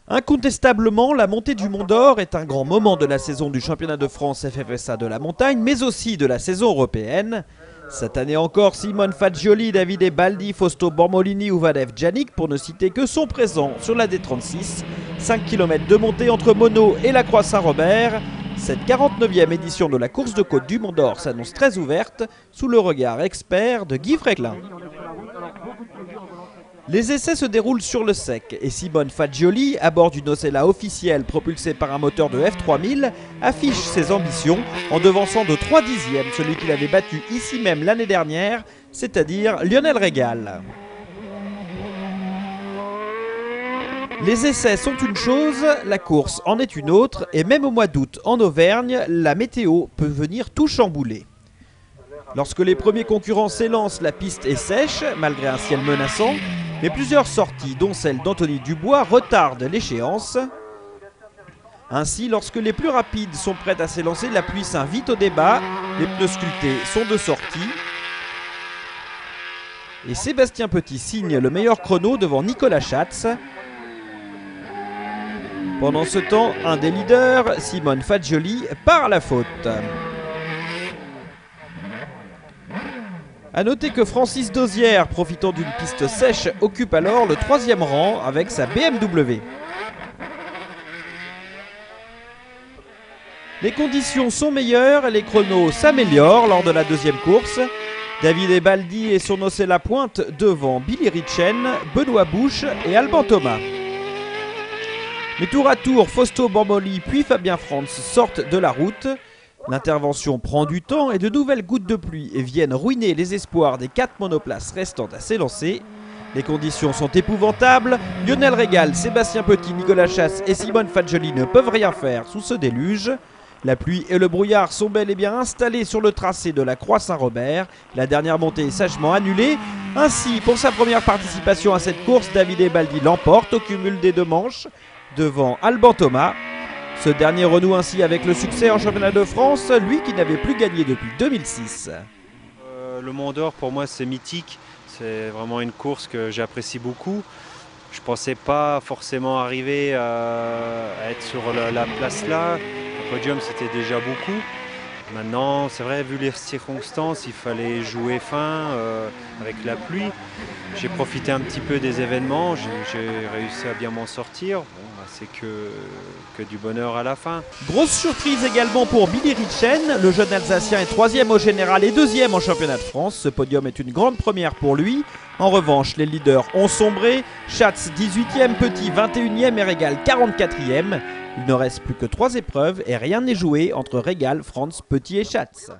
Incontestablement, la montée du Mont d'Or est un grand moment de la saison du championnat de France FFSA de la montagne, mais aussi de la saison européenne. Cette année encore, Simone Fagioli, Davide Baldi, Fausto Bormolini ou Vadev Djanik, pour ne citer que, sont présents sur la D36. 5 km de montée entre Mono et la Croix Saint-Robert. Cette 49e édition de la course de côte du Mont d'Or s'annonce très ouverte, sous le regard expert de Guy Fréquelin. Les essais se déroulent sur le sec et Simone Fagioli, à bord d'une Ocella officielle propulsée par un moteur de F3000, affiche ses ambitions en devançant de 3 dixièmes celui qu'il avait battu ici même l'année dernière, c'est-à-dire Lionel Régal. Les essais sont une chose, la course en est une autre, et même au mois d'août en Auvergne, la météo peut venir tout chambouler. Lorsque les premiers concurrents s'élancent, la piste est sèche, malgré un ciel menaçant, mais plusieurs sorties, dont celle d'Anthony Dubois, retardent l'échéance. Ainsi, lorsque les plus rapides sont prêts à s'élancer, la pluie s'invite au débat, les pneus sculptés sont de sortie. Et Sébastien Petit signe le meilleur chrono devant Nicolas Schatz. Pendant ce temps, un des leaders, Simone Fagioli, part à la faute. A noter que Francis Dozière, profitant d'une piste sèche, occupe alors le 3e rang avec sa BMW. Les conditions sont meilleures et les chronos s'améliorent lors de la deuxième course. Davide Baldi et son Ocella pointe devant Billy Ritchen, Benoît Bouche et Alban Thomas. Mais tour à tour, Fausto Bormoli puis Fabien Franz sortent de la route. L'intervention prend du temps et de nouvelles gouttes de pluie viennent ruiner les espoirs des 4 monoplaces restantes à s'élancer. Les conditions sont épouvantables. Lionel Régal, Sébastien Petit, Nicolas Schatz et Simone Fagioli ne peuvent rien faire sous ce déluge. La pluie et le brouillard sont bel et bien installés sur le tracé de la Croix Saint-Robert. La dernière montée est sagement annulée. Ainsi, pour sa première participation à cette course, Davide Baldi l'emporte au cumul des 2 manches devant Alban Thomas. Ce dernier renoue ainsi avec le succès en championnat de France, lui qui n'avait plus gagné depuis 2006. Le Mont d'Or pour moi c'est mythique, c'est vraiment une course que j'apprécie beaucoup. Je ne pensais pas forcément arriver à être sur la place là, le podium c'était déjà beaucoup. Maintenant c'est vrai, vu les circonstances, il fallait jouer fin avec la pluie. J'ai profité un petit peu des événements, j'ai réussi à bien m'en sortir. Bon, bah, c'est que du bonheur à la fin. Grosse surprise également pour Billy Ritchen. Le jeune Alsacien est 3e au général et 2e en championnat de France. Ce podium est une grande première pour lui. En revanche, les leaders ont sombré. Schatz 18e, Petit 21e et Régal 44e. Il ne reste plus que 3 épreuves et rien n'est joué entre Régal, Franz, Petit et Schatz.